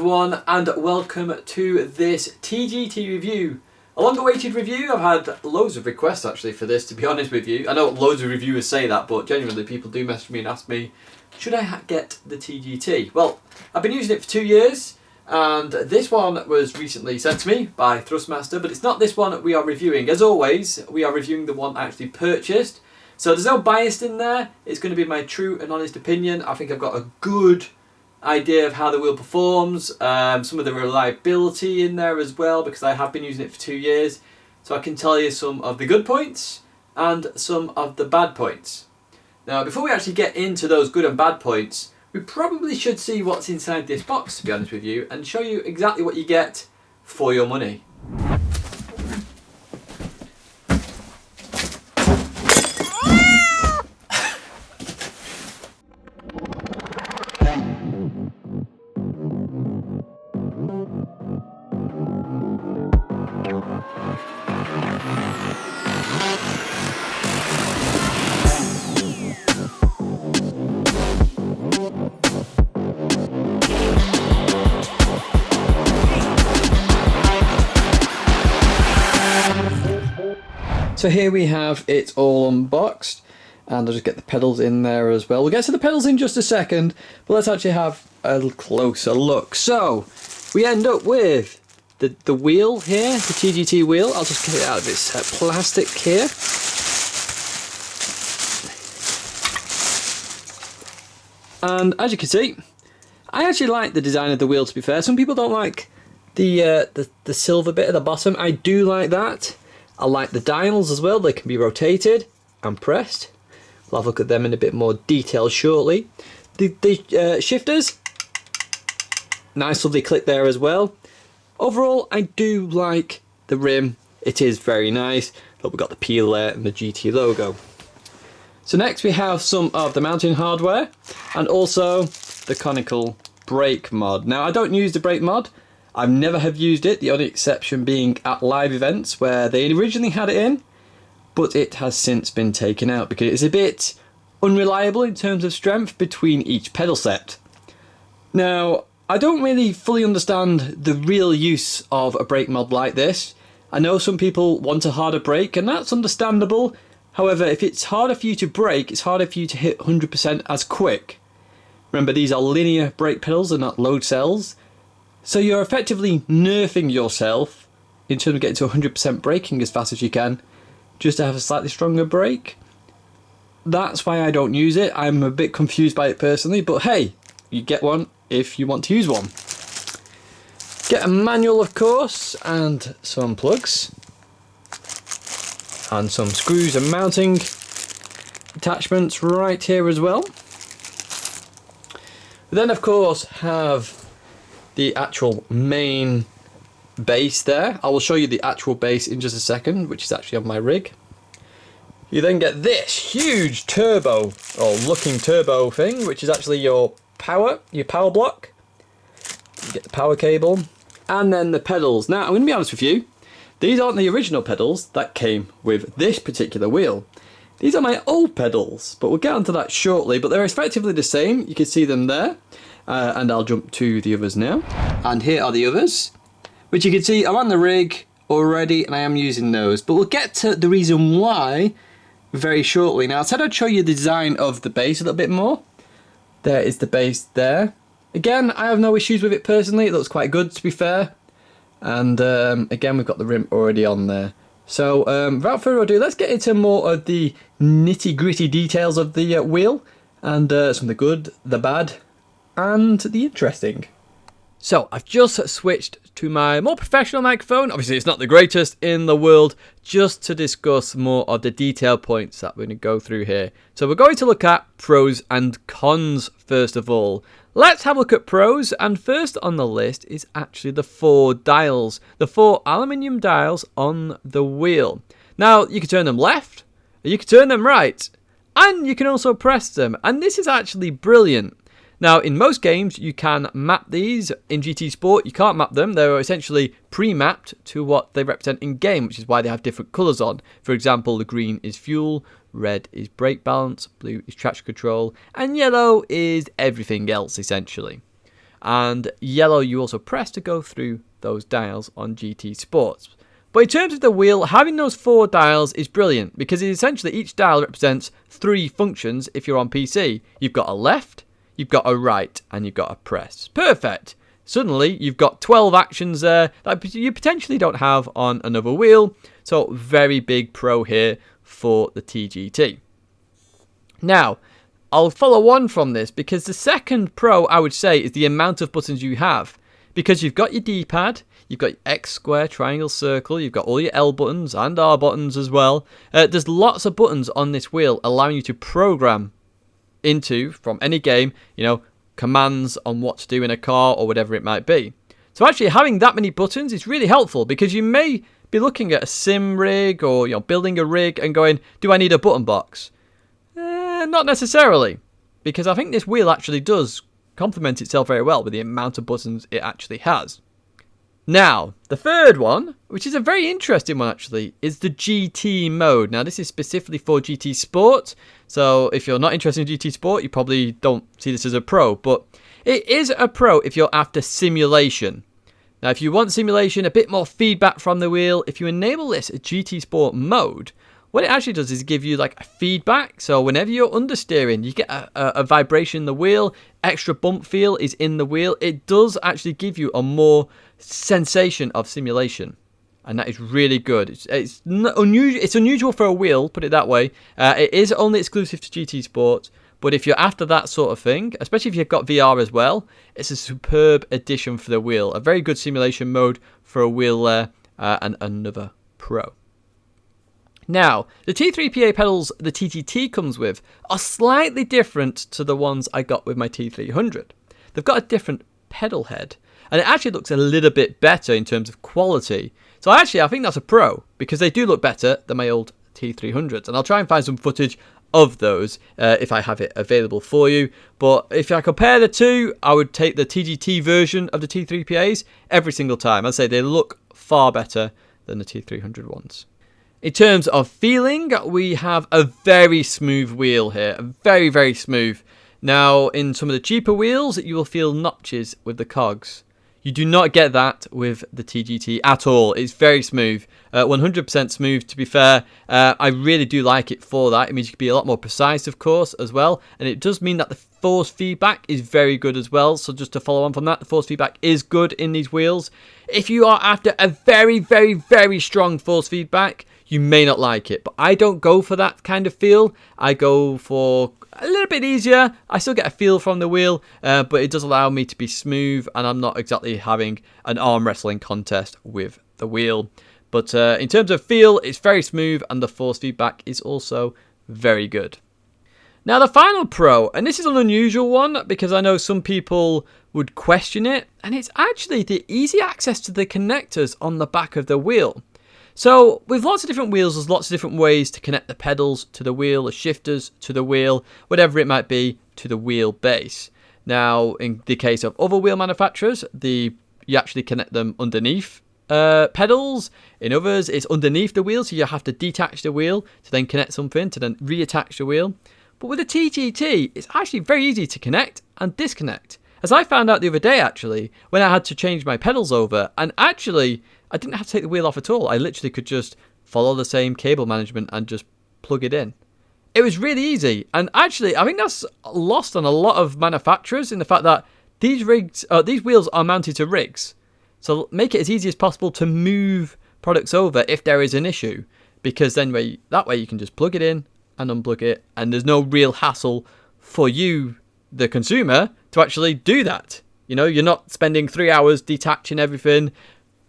everyone, and welcome to this T-GT review. A long-awaited review. I've had loads of requests actually for this, to be honest with you. I know loads of reviewers say that, but genuinely people do message me and ask me, should I get the T-GT? Well, I've been using it for 2 years, and this one was recently sent to me by Thrustmaster, but it's not this one we are reviewing. As always, we are reviewing the one I actually purchased. So there's no bias in there. It's going to be my true and honest opinion. I think I've got a good idea of how the wheel performs, some of the reliability in there as well, because I have been using it for 2 years. So I can tell you some of the good points and some of the bad points. Now, before we actually get into those good and bad points, we probably should see what's inside this box, to be honest with you, and show you exactly what you get for your money. So here we have it all unboxed, and I'll just get the pedals in there as well. We'll get to the pedals in just a second, but let's actually have a closer look. So we end up with the wheel here, the T-GT wheel. I'll just get it out of this plastic here. And as you can see, I actually like the design of the wheel, to be fair. Some people don't like the silver bit at the bottom. I do like that. I like the dials as well. They can be rotated and pressed. We'll have a look at them in a bit more detail shortly. The shifters, nice lovely click there as well. Overall, I do like the rim. It is very nice. Look, we've got the peel there and the GT logo. So next we have some of the mounting hardware and also the conical brake mod. Now, I don't use the brake mod. I've never have used it, the only exception being at live events where they originally had it in, but it has since been taken out because it's a bit unreliable in terms of strength between each pedal set. Now, I don't really fully understand the real use of a brake mod like this. I know some people want a harder brake, and that's understandable. However, if it's harder for you to brake, it's harder for you to hit 100% as quick. Remember, these are linear brake pedals and not load cells. So you're effectively nerfing yourself in terms of getting to 100% braking as fast as you can, just to have a slightly stronger brake. That's why I don't use it. I'm a bit confused by it personally, but hey, you get one if you want to use one. Get a manual, of course, and some plugs, and some screws and mounting attachments right here as well. We then, of course, have the actual main base there. I will show you the actual base in just a second, which is actually on my rig. You then get this huge turbo, or looking turbo thing, which is actually your power block. You get the power cable, and then the pedals. Now, I'm going to be honest with you, these aren't the original pedals that came with this particular wheel. These are my old pedals, but we'll get onto that shortly, but they're effectively the same. You can see them there. And I'll jump to the others now. And here are the others, which you can see are on the rig already, and I am using those. But we'll get to the reason why very shortly. Now, I said I'd show you the design of the base a little bit more. There is the base there. Again, I have no issues with it personally. It looks quite good, to be fair. And again, we've got the rim already on there. So without further ado, let's get into more of the nitty-gritty details of the wheel, and some of the good, the bad, and the interesting. So I've just switched to my more professional microphone. Obviously it's not the greatest in the world, just to discuss more of the detail points that we're going to go through here. So we're going to look at pros and cons first of all. Let's have a look at pros, and first on the list is actually the 4 dials. The 4 aluminium dials on the wheel. Now you can turn them left, or you can turn them right, and you can also press them, and this is actually brilliant. Now, in most games, you can map these. In GT Sport, you can't map them. They're essentially pre-mapped to what they represent in-game, which is why they have different colours on. For example, the green is fuel, red is brake balance, blue is traction control, and yellow is everything else, essentially. and yellow you also press to go through those dials on GT Sports. But in terms of the wheel, having those 4 dials is brilliant because essentially each dial represents 3 functions if you're on PC. You've got a left, you've got a right, and you've got a press. Perfect! Suddenly you've got 12 actions there that you potentially don't have on another wheel. So very big pro here for the TGT. Now, I'll follow on from this because the second pro I would say is the amount of buttons you have. Because you've got your D-pad, you've got your X, square, triangle, circle, you've got all your L buttons and R buttons as well. There's lots of buttons on this wheel allowing you to program into, from any game, commands on what to do in a car or whatever it might be. So actually having that many buttons is really helpful because you may be looking at a sim rig or building a rig and going, do I need a button box? Not necessarily, because I think this wheel actually does complement itself very well with the amount of buttons it actually has. Now, the third one, which is a very interesting one actually, is the GT mode. Now, this is specifically for GT Sport, so if you're not interested in GT Sport, you probably don't see this as a pro, but it is a pro if you're after simulation. Now, if you want simulation, a bit more feedback from the wheel, if you enable this GT Sport mode, what it actually does is give you like a feedback. So whenever you're understeering, you get a vibration in the wheel, extra bump feel is in the wheel. It does actually give you a more sensation of simulation. And that is really good. It's unusual. It's unusual for a wheel, put it that way. It is only exclusive to GT Sport. But if you're after that sort of thing, especially if you've got VR as well, it's a superb addition for the wheel. A very good simulation mode for a wheel there, and another pro. Now, the T3PA pedals the TGT comes with are slightly different to the ones I got with my T300. They've got a different pedal head, and it actually looks a little bit better in terms of quality. So I think that's a pro, because they do look better than my old T300s, and I'll try and find some footage of those if I have it available for you. But if I compare the two, I would take the TGT version of the T3PAs every single time. I'd say they look far better than the T300 ones. In terms of feeling, we have a very smooth wheel here. Very, very smooth. Now, in some of the cheaper wheels, you will feel notches with the cogs. You do not get that with the TGT at all. It's very smooth. 100% smooth, to be fair. I really do like it for that. It means you can be a lot more precise, of course, as well. And it does mean that the force feedback is very good as well. So just to follow on from that, the force feedback is good in these wheels. If you are after a very, very, very strong force feedback, you may not like it. But I don't go for that kind of feel. I go for a little bit easier. I still get a feel from the wheel, but it does allow me to be smooth, and I'm not exactly having an arm wrestling contest with the wheel. But in terms of feel, it's very smooth, and the force feedback is also very good. Now, the final pro, and this is an unusual one because I know some people would question it, and it's actually the easy access to the connectors on the back of the wheel. So with lots of different wheels, there's lots of different ways to connect the pedals to the wheel, the shifters to the wheel, whatever it might be, to the wheel base. Now, in the case of other wheel manufacturers, you actually connect them underneath pedals. In others, it's underneath the wheel, so you have to detach the wheel to then connect something, to then reattach the wheel. But with the TGT, it's actually very easy to connect and disconnect. As I found out the other day, actually, when I had to change my pedals over, and actually, I didn't have to take the wheel off at all. I literally could just follow the same cable management and just plug it in. It was really easy. And actually, I think that's lost on a lot of manufacturers in the fact that these wheels are mounted to rigs. So make it as easy as possible to move products over if there is an issue. Because then that way you can just plug it in and unplug it. And there's no real hassle for you, the consumer, to actually do that. You're not spending 3 hours detaching everything,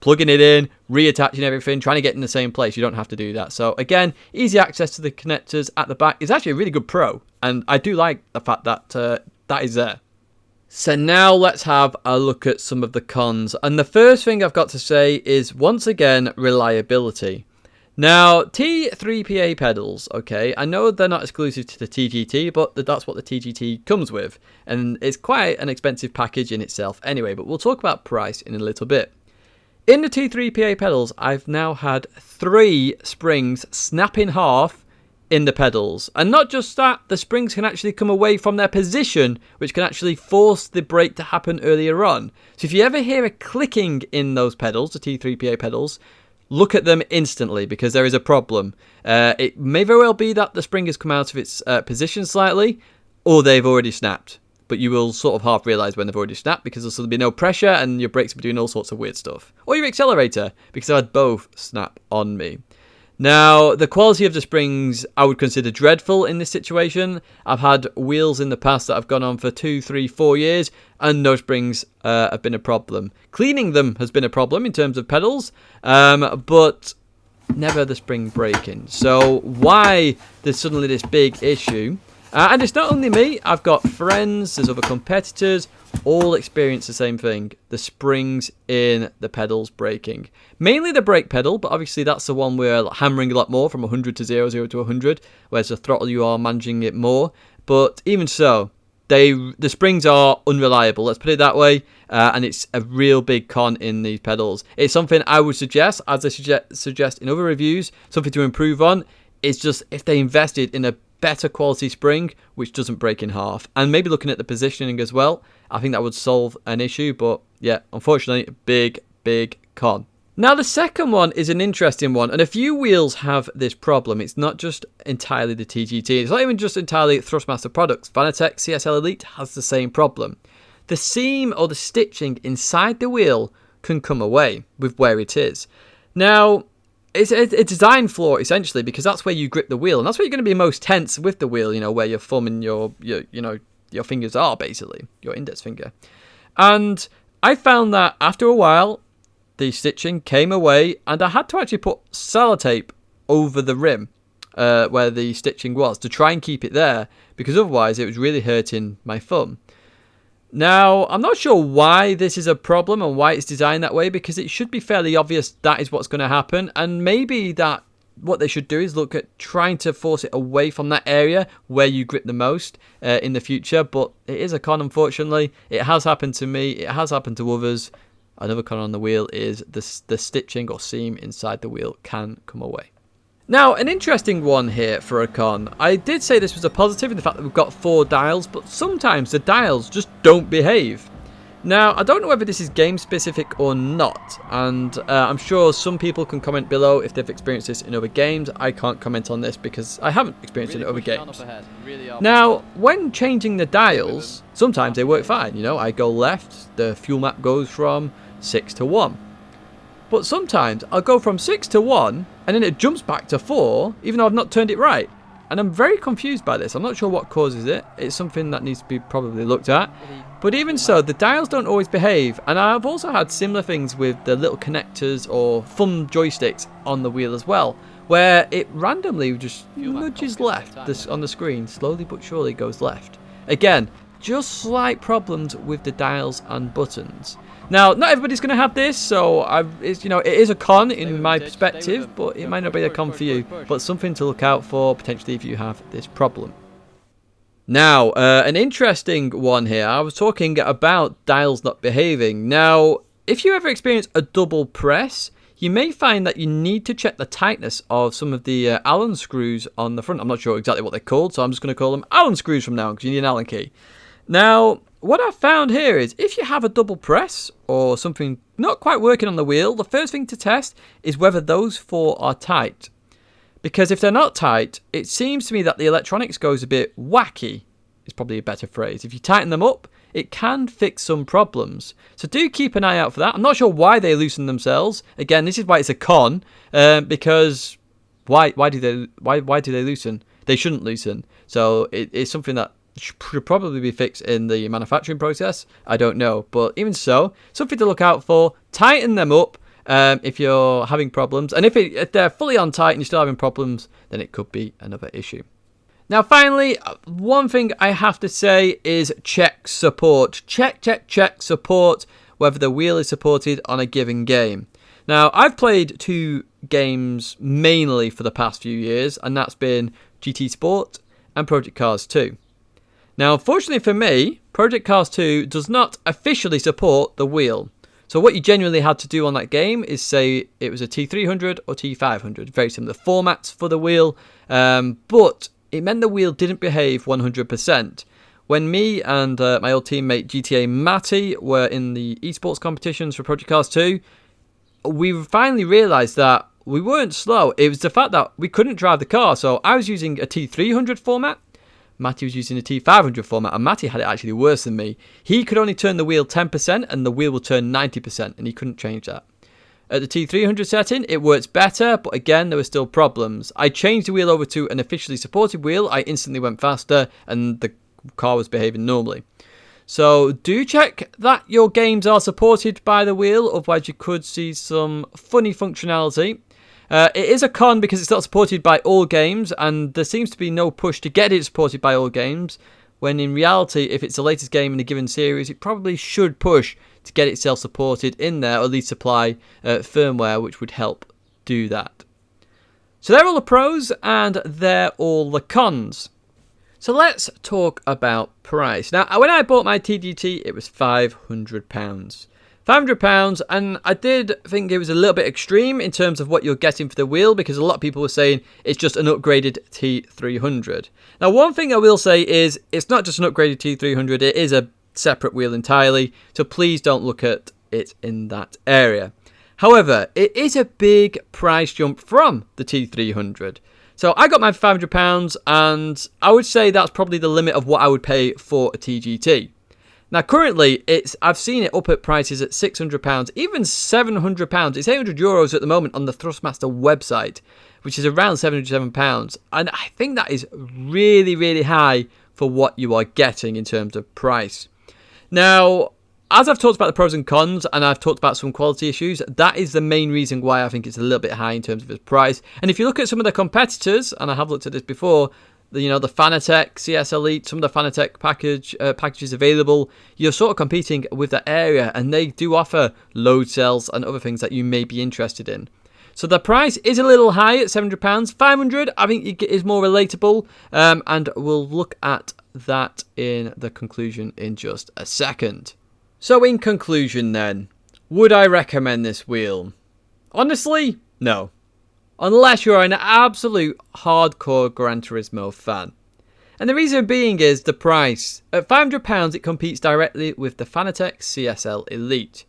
plugging it in, reattaching everything, trying to get in the same place. You don't have to do that. So again, easy access to the connectors at the back is actually a really good pro. And I do like the fact that that is there. So now let's have a look at some of the cons. And the first thing I've got to say is, once again, reliability. Now, T3PA pedals, okay, I know they're not exclusive to the TGT, but that's what the TGT comes with. And it's quite an expensive package in itself anyway, but we'll talk about price in a little bit. In the T3PA pedals, I've now had 3 springs snap in half in the pedals. And not just that, the springs can actually come away from their position, which can actually force the brake to happen earlier on. So if you ever hear a clicking in those pedals, the T3PA pedals, look at them instantly, because there is a problem. It may very well be that the spring has come out of its position slightly, or they've already snapped. But you will sort of half realise when they've already snapped, because there'll be no pressure and your brakes will be doing all sorts of weird stuff. Or your accelerator, because I had both snap on me. Now, the quality of the springs I would consider dreadful in this situation. I've had wheels in the past that have gone on for 2, 3, 4 years, and no springs have been a problem. Cleaning them has been a problem in terms of pedals, but never the spring breaking. So why there's suddenly this big issue? And it's not only me, I've got friends, there's other competitors, all experience the same thing. The springs in the pedals breaking. Mainly the brake pedal, but obviously that's the one we're hammering a lot more from 100 to 0, 0 to 100, whereas the throttle you are managing it more. But even so, the springs are unreliable, let's put it that way, and it's a real big con in these pedals. It's something I would suggest, as I suggest in other reviews, something to improve on. It's just if they invested in a better quality spring which doesn't break in half, and maybe looking at the positioning as well, I think that would solve an issue. But yeah, unfortunately, big con. Now the second one is an interesting one, and a few wheels have this problem. It's not just entirely the TGT, it's not even just entirely Thrustmaster products. Fanatec CSL Elite has the same problem. The seam or the stitching inside the wheel can come away with where it is. Now it's a design flaw essentially, because that's where you grip the wheel, and that's where you're going to be most tense with the wheel, you know, where your thumb and your fingers are, basically your index finger. And I found that after a while the stitching came away, and I had to actually put sellotape over the rim where the stitching was to try and keep it there, because otherwise it was really hurting my thumb. Now, I'm not sure why this is a problem and why it's designed that way, because it should be fairly obvious that is what's going to happen, and maybe that what they should do is look at trying to force it away from that area where you grip the most in the future. But it is a con, unfortunately. It has happened to me, it has happened to others. Another con on the wheel is the stitching or seam inside the wheel can come away. Now, an interesting one here for a con. I did say this was a positive in the fact that we've got 4 dials, but sometimes the dials just don't behave. Now, I don't know whether this is game specific or not, and I'm sure some people can comment below if they've experienced this in other games. I can't comment on this because I haven't experienced it in other games. Now, when changing the dials, sometimes they work fine. You know, I go left, the fuel map goes from 6 to 1. But sometimes I'll go from 6 to 1 and then it jumps back to 4 even though I've not turned it right. And I'm very confused by this. I'm not sure what causes it. It's something that needs to be probably looked at. But even so, the dials don't always behave. And I've also had similar things with the little connectors or thumb joysticks on the wheel as well, where it randomly just nudges left on the screen, slowly but surely goes left. Again, just slight problems with the dials and buttons. Now, not everybody's going to have this, so it is a con in my perspective, but it might not be a con for you. But something to look out for potentially if you have this problem. Now, an interesting one here. I was talking about dials not behaving. Now, if you ever experience a double press, you may find that you need to check the tightness of some of the Allen screws on the front. I'm not sure exactly what they're called, so I'm just going to call them Allen screws from now on, because you need an Allen key. Now, what I've found here is if you have a double press or something not quite working on the wheel, the first thing to test is whether those 4 are tight. Because if they're not tight, it seems to me that the electronics goes a bit wacky, is probably a better phrase. If you tighten them up, it can fix some problems. So do keep an eye out for that. I'm not sure why they loosen themselves. Again, this is why it's a con, because why do they loosen? They shouldn't loosen. So it's something that should probably be fixed in the manufacturing process. I don't know, but even so, something to look out for. Tighten them up if you're having problems, and if they're fully on tight and you're still having problems, then it could be another issue. Now, finally, one thing I have to say is check support. Check support whether the wheel is supported on a given game. Now, I've played 2 games mainly for the past few years, and that's been GT Sport and Project Cars 2. Now, unfortunately for me, Project Cars 2 does not officially support the wheel. So what you genuinely had to do on that game is say it was a T300 or T500. Very similar formats for the wheel, but it meant the wheel didn't behave 100%. When me and my old teammate GTA Matty were in the esports competitions for Project Cars 2, we finally realised that we weren't slow. It was the fact that we couldn't drive the car. So I was using a T300 format. Matty was using a T500 format, and Matty had it actually worse than me. He could only turn the wheel 10%, and the wheel would turn 90%, and he couldn't change that. At the T300 setting, it works better, but again, there were still problems. I changed the wheel over to an officially supported wheel. I instantly went faster, and the car was behaving normally. So do check that your games are supported by the wheel, otherwise you could see some funny functionality. It is a con because it's not supported by all games, and there seems to be no push to get it supported by all games, when in reality, if it's the latest game in a given series, it probably should push to get itself supported in there, or at least supply firmware which would help do that. So they're all the pros, and they're all the cons. So let's talk about price. Now, when I bought my T-GT, it was £500. £500, and I did think it was a little bit extreme in terms of what you're getting for the wheel, because a lot of people were saying it's just an upgraded T300. Now, one thing I will say is it's not just an upgraded T300, it is a separate wheel entirely, so please don't look at it in that area. However, it is a big price jump from the T300. So I got my £500, and I would say that's probably the limit of what I would pay for a T-GT. Now, currently, I've seen it up at prices at £600, even £700. It's €800 at the moment on the Thrustmaster website, which is around £707. And I think that is really, really high for what you are getting in terms of price. Now, as I've talked about the pros and cons, and I've talked about some quality issues, that is the main reason why I think it's a little bit high in terms of its price. And if you look at some of the competitors, and I have looked at this before, the Fanatec CS Elite, some of the Fanatec packages available, you're sort of competing with that area, and they do offer load cells and other things that you may be interested in. So the price is a little high at £700. £500, I think, is more relatable, and we'll look at that in the conclusion in just a second. So in conclusion then, would I recommend this wheel? Honestly, no. Unless you're an absolute hardcore Gran Turismo fan. And the reason being is the price. At £500 it competes directly with the Fanatec CSL Elite.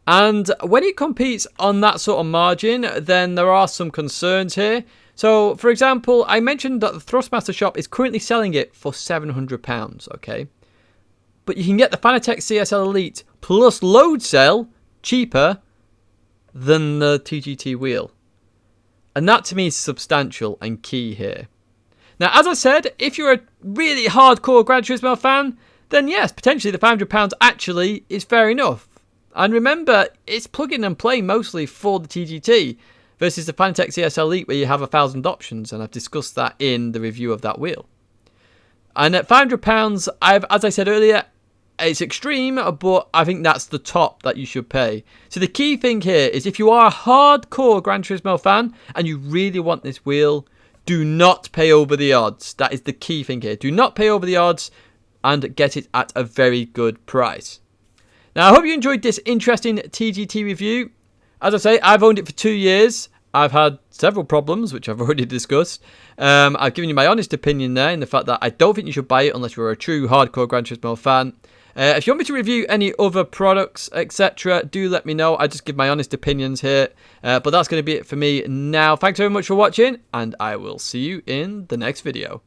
And when it competes on that sort of margin, then there are some concerns here. So, for example, I mentioned that the Thrustmaster shop is currently selling it for £700, okay? But you can get the Fanatec CSL Elite plus load cell cheaper than the T-GT wheel. And that to me is substantial and key here. Now, as I said, if you're a really hardcore Gran Turismo fan, then yes, potentially the £500 actually is fair enough. And remember, it's plug-in and play mostly for the T-GT versus the Fanatec CSL Elite where you have 1,000 options, and I've discussed that in the review of that wheel. And at £500, as I said earlier, it's extreme, but I think that's the top that you should pay. So the key thing here is if you are a hardcore Gran Turismo fan and you really want this wheel, do not pay over the odds. That is the key thing here. Do not pay over the odds and get it at a very good price. Now, I hope you enjoyed this interesting T-GT review. As I say, I've owned it for 2 years. I've had several problems, which I've already discussed. I've given you my honest opinion there in the fact that I don't think you should buy it unless you're a true hardcore Gran Turismo fan. If you want me to review any other products, etc., do let me know. I just give my honest opinions here. But that's going to be it for me now. Thanks very much for watching, and I will see you in the next video.